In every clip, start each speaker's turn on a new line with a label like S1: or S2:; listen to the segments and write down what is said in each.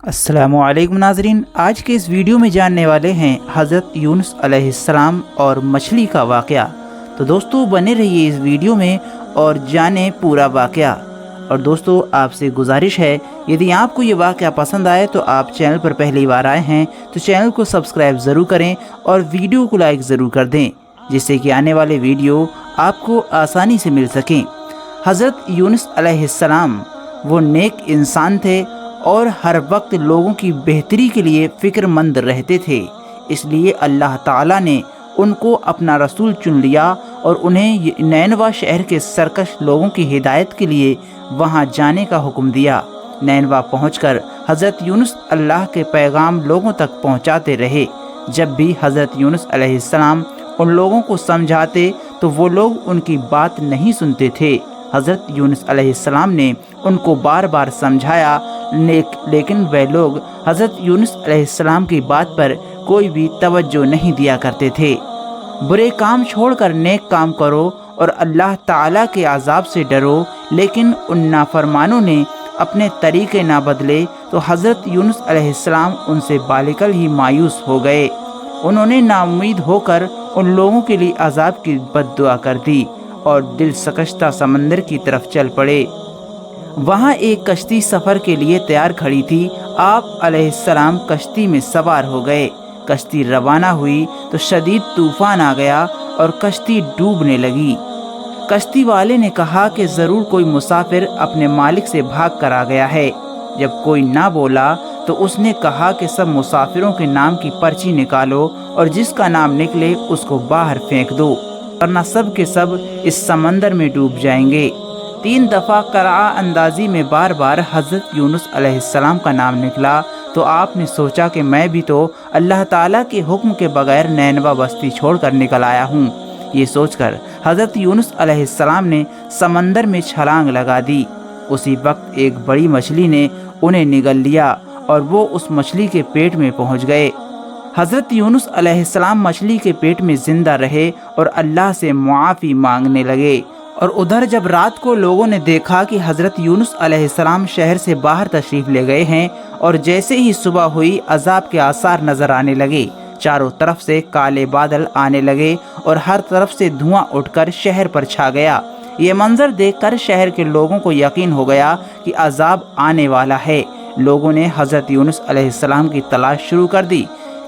S1: अस्सलामु अलैकुम नाज़रीन, आज के इस वीडियो में जानने वाले हैं हज़रत यूनुस अलैहिस्सलाम और मछली का वाक़या। तो दोस्तों बने रहिए इस वीडियो में और जानें पूरा वाक़या। और दोस्तों आपसे गुजारिश है, यदि आपको ये वाक़या पसंद आए तो आप चैनल पर पहली बार आए हैं तो चैनल को सब्सक्राइब ज़रूर करें और वीडियो को लाइक ज़रूर कर दें, जिससे कि आने वाले वीडियो आपको आसानी से मिल सकें। हज़रत यूनुस अलैहिस्सलाम वो नेक इंसान थे और हर वक्त लोगों की बेहतरी के लिए फ़िक्रमंद रहते थे, इसलिए अल्लाह ताला ने उनको अपना रसूल चुन लिया और उन्हें नैनवा शहर के सरकश लोगों की हिदायत के लिए वहां जाने का हुक्म दिया। नैनवा पहुंचकर हज़रत यूनुस अल्लाह के पैगाम लोगों तक पहुंचाते रहे। जब भी हज़रत यूनुस अलैहिस्सलाम उन लोगों को समझाते तो वो लोग उनकी बात नहीं सुनते थे। हज़रत यूनुस अलैहिस्सलाम ने उनको बार बार समझाया, लेकिन वह लोग हज़रत यूनुस अलैहिस्सलाम की बात पर कोई भी तवज्जो नहीं दिया करते थे। बुरे काम छोड़कर नेक काम करो और अल्लाह ताला के अज़ाब से डरो। लेकिन उन नाफरमानों ने अपने तरीके ना बदले तो हज़रत यूनुस अलैहिस्सलाम उनसे बालिकल ही मायूस हो गए। उन्होंने नाउम्मीद होकर उन लोगों के लिए अज़ाब की बद्दुआ कर दी और दिल सकश्ता समंदर की तरफ चल पड़े। वहाँ एक कश्ती सफ़र के लिए तैयार खड़ी थी। आप अलैहिस्सलाम कश्ती में सवार हो गए। कश्ती रवाना हुई तो शदीद तूफ़ान आ गया और कश्ती डूबने लगी। कश्ती वाले ने कहा कि ज़रूर कोई मुसाफिर अपने मालिक से भाग कर आ गया है। जब कोई ना बोला तो उसने कहा कि सब मुसाफिरों के नाम की पर्ची निकालो और जिसका नाम निकले उसको बाहर फेंक दो, वरना सब के सब इस समंदर में डूब जाएंगे। 3 दफ़ा क़रा अंदाज़ी में बार बार हज़रत यूनुस अलैहिस्सलाम का नाम निकला तो आपने सोचा कि मैं भी तो अल्लाह ताला के हुक्म के बगैर नैनवा बस्ती छोड़कर निकल आया हूँ। ये सोचकर हज़रत यूनुस अलैहिस्सलाम ने समंदर में छलांग लगा दी। उसी वक्त एक बड़ी मछली ने उन्हें निगल लिया और वो उस मछली के पेट में पहुँच गए। हज़रत यूनुस अलैहिस्सलाम मछली के पेट में ज़िंदा रहे और अल्लाह से मुआफ़ी मांगने लगे। और उधर जब रात को लोगों ने देखा कि हज़रत यूनुस अलैहिस्सलाम शहर से बाहर तशरीफ़ ले गए हैं और जैसे ही सुबह हुई अज़ाब के आसार नज़र आने लगे। चारों तरफ से काले बादल आने लगे और हर तरफ से धुआं उठकर शहर पर छा गया। ये मंजर देखकर शहर के लोगों को यकीन हो गया कि अज़ाब आने वाला है। लोगों ने हज़रत यूनुस अलैहिस्सलाम की तलाश शुरू कर दी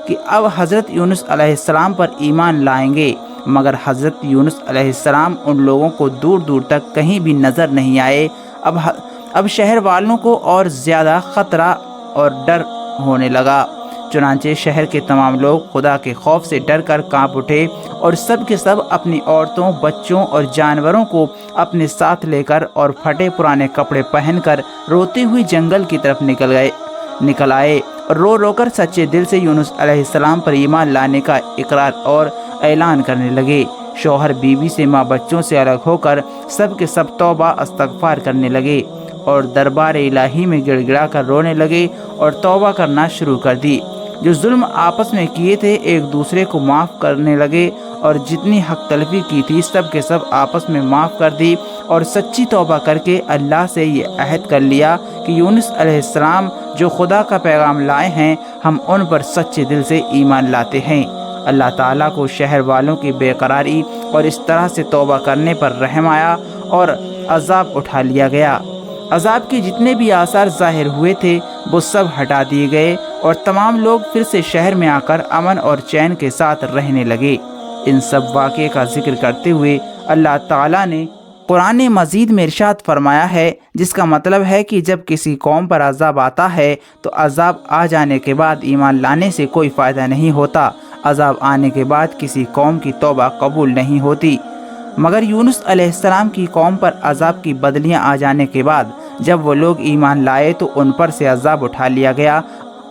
S1: कि अब हज़रत यूनुस अलैहिस्सलाम पर ईमान लाएंगे, मगर हज़रत यूनुस अलैहिस्सलाम उन लोगों को दूर दूर तक कहीं भी नज़र नहीं आए। अब शहर वालों को और ज़्यादा ख़तरा और डर होने लगा। चुनांचे शहर के तमाम लोग खुदा के खौफ से डर कर काँप उठे और सब के सब अपनी औरतों, बच्चों और जानवरों को अपने साथ लेकर और फटे पुराने कपड़े पहनकर रोते हुए जंगल की तरफ निकल आए और रो रो कर सच्चे दिल से यूनुस अलैहिस्सलाम पर ईमान लाने का इकरार और ऐलान करने लगे। शौहर बीवी से, माँ बच्चों से अलग होकर सब के सब तौबा इस्तग़फ़ार करने लगे और दरबार इलाही में गिड़गिड़ा कर रोने लगे और तौबा करना शुरू कर दी। जो जुल्म आपस में किए थे एक दूसरे को माफ़ करने लगे और जितनी हक तलफी की थी सब के सब आपस में माफ़ कर दी और सच्ची तौबा करके अल्लाह से ये अहद कर लिया कि यूनुस अलैहिस्सलाम जो खुदा का पैगाम लाए हैं हम उन पर सच्चे दिल से ईमान लाते हैं। अल्लाह ताला को शहर वालों की बेकरारी और इस तरह से तौबा करने पर रहम आया और अज़ाब उठा लिया गया। अज़ाब के जितने भी आसार ज़ाहिर हुए थे वो सब हटा दिए गए और तमाम लोग फिर से शहर में आकर अमन और चैन के साथ रहने लगे। इन सब वाक़े का जिक्र करते हुए अल्लाह ताला ने कुरान मजीद में इरशाद फरमाया है, जिसका मतलब है कि जब किसी कौम पर अज़ाब आता है तो अज़ाब आ जाने के बाद ईमान लाने से कोई फ़ायदा नहीं होता। अज़ाब आने के बाद किसी कौम की तौबा कबूल नहीं होती। मगर यूनुस अलैहिस्सलाम की कौम पर अज़ाब की बदलियां आ जाने के बाद जब वो लोग ईमान लाए तो उन पर से अज़ाब उठा लिया गया।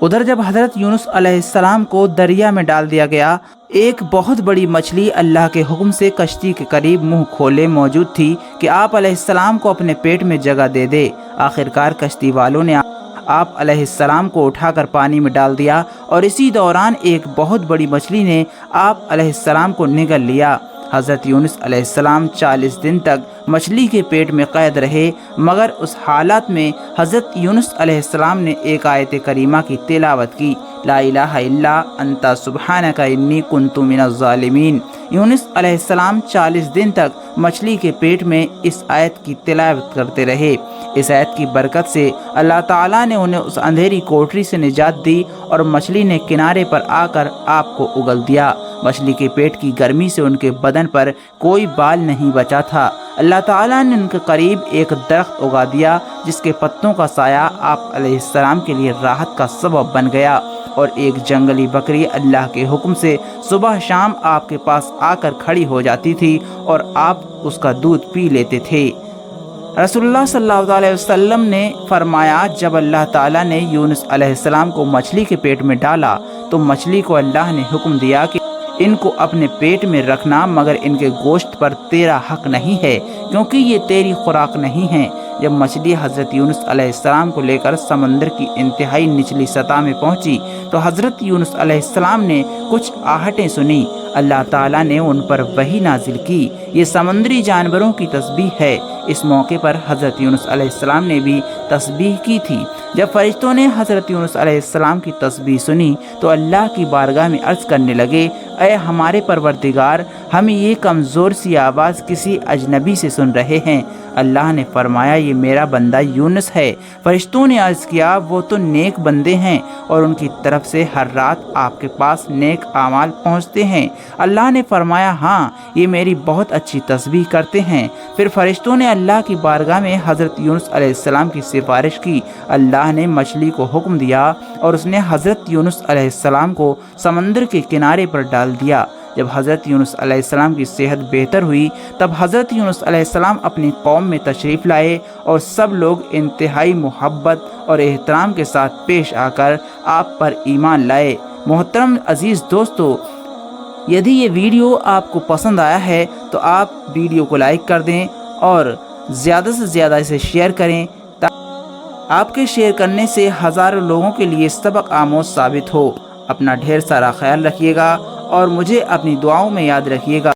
S1: उधर जब हज़रत यूनुस अलैहिस्सलाम को दरिया में डाल दिया गया, एक बहुत बड़ी मछली अल्लाह के हुक्म से कश्ती के करीब मुंह खोले मौजूद थी कि आप अलैहिस्सलाम को अपने पेट में जगह दे दे। आखिरकार कश्ती वालों ने आप अलैहिस्सलाम को उठाकर पानी में डाल दिया और इसी दौरान एक बहुत बड़ी मछली ने आप अलैहिस्सलाम को निगल लिया। حضرت یونس علیہ السلام 40 دن تک مچھلی کے پیٹ میں قید رہے، مگر اس حالات میں حضرت یونس علیہ السلام نے ایک آیت کریمہ کی تلاوت کی، لا الہ الا انت سبحانک انی کنت من الظالمین۔ یونس علیہ السلام 40 دن تک مچھلی کے پیٹ میں اس آیت کی تلاوت کرتے رہے۔ اس آیت کی برکت سے اللہ تعالیٰ نے انہیں اس اندھیری کوٹری سے نجات دی اور مچھلی نے کنارے پر آ کر آپ کو اگل دیا۔ مچھلی کے پیٹ کی گرمی سے ان کے بدن پر کوئی بال نہیں بچا تھا۔ اللہ تعالیٰ نے ان کے قریب ایک درخت اگا دیا جس کے پتوں کا سایہ آپ علیہ السلام کے لیے راحت کا سبب بن گیا، اور ایک جنگلی بکری اللہ کے حکم سے صبح شام آپ کے پاس آ کر کھڑی ہو جاتی تھی اور آپ اس کا دودھ پی لیتے تھے۔ رسول اللہ صلی اللہ علیہ وسلم نے فرمایا، جب اللہ تعالیٰ نے یونس علیہ السلام کو مچھلی کے پیٹ میں ڈالا تو مچھلی کو اللہ نے حکم دیا کہ ان کو اپنے پیٹ میں رکھنا، مگر ان کے گوشت پر تیرا حق نہیں ہے کیونکہ یہ تیری خوراک نہیں ہے۔ جب مچھلی حضرت یونس علیہ السلام کو لے کر سمندر کی انتہائی نچلی سطح میں پہنچی تو حضرت یونس علیہ السلام نے کچھ آہٹیں سنی۔ اللہ تعالیٰ نے ان پر وحی نازل کی، یہ سمندری جانوروں کی تسبیح ہے۔ اس موقع پر حضرت یونس علیہ السلام نے بھی تسبیح کی تھی۔ جب فرشتوں نے حضرت یونس علیہ السلام کی تسبیح سنی تو اللہ کی بارگاہ میں عرض کرنے لگے، اے ہمارے پروردگار، ہم یہ کمزور سی آواز کسی اجنبی سے سن رہے ہیں۔ اللہ نے فرمایا، یہ میرا بندہ یونس ہے۔ فرشتوں نے عرض کیا، وہ تو نیک بندے ہیں اور ان کی طرف سے ہر رات آپ کے پاس نیک اعمال پہنچتے ہیں۔ اللہ نے فرمایا، ہاں، یہ میری بہت اچھی تسبیح کرتے ہیں۔ پھر فرشتوں نے اللہ کی بارگاہ میں حضرت یونس علیہ السلام کی سفارش کی۔ اللہ نے مچھلی کو حکم دیا اور اس نے حضرت یونس علیہ السلام کو سمندر کے کنارے پر ڈال دیا۔ جب حضرت یونس علیہ السلام کی صحت بہتر ہوئی تب حضرت یونس علیہ السلام اپنی قوم میں تشریف لائے اور سب لوگ انتہائی محبت اور احترام کے ساتھ پیش آ کر آپ پر ایمان لائے۔ محترم عزیز دوستو، یدی یہ ویڈیو آپ کو پسند آیا ہے تو آپ ویڈیو کو لائک کر دیں اور زیادہ سے زیادہ اسے شیئر کریں تاکہ آپ کے شیئر کرنے سے ہزاروں لوگوں کے لیے سبق آموز ثابت ہو۔ اپنا ڈھیر سارا خیال رکھیے گا اور مجھے اپنی دعاؤں میں یاد رکھیے گا۔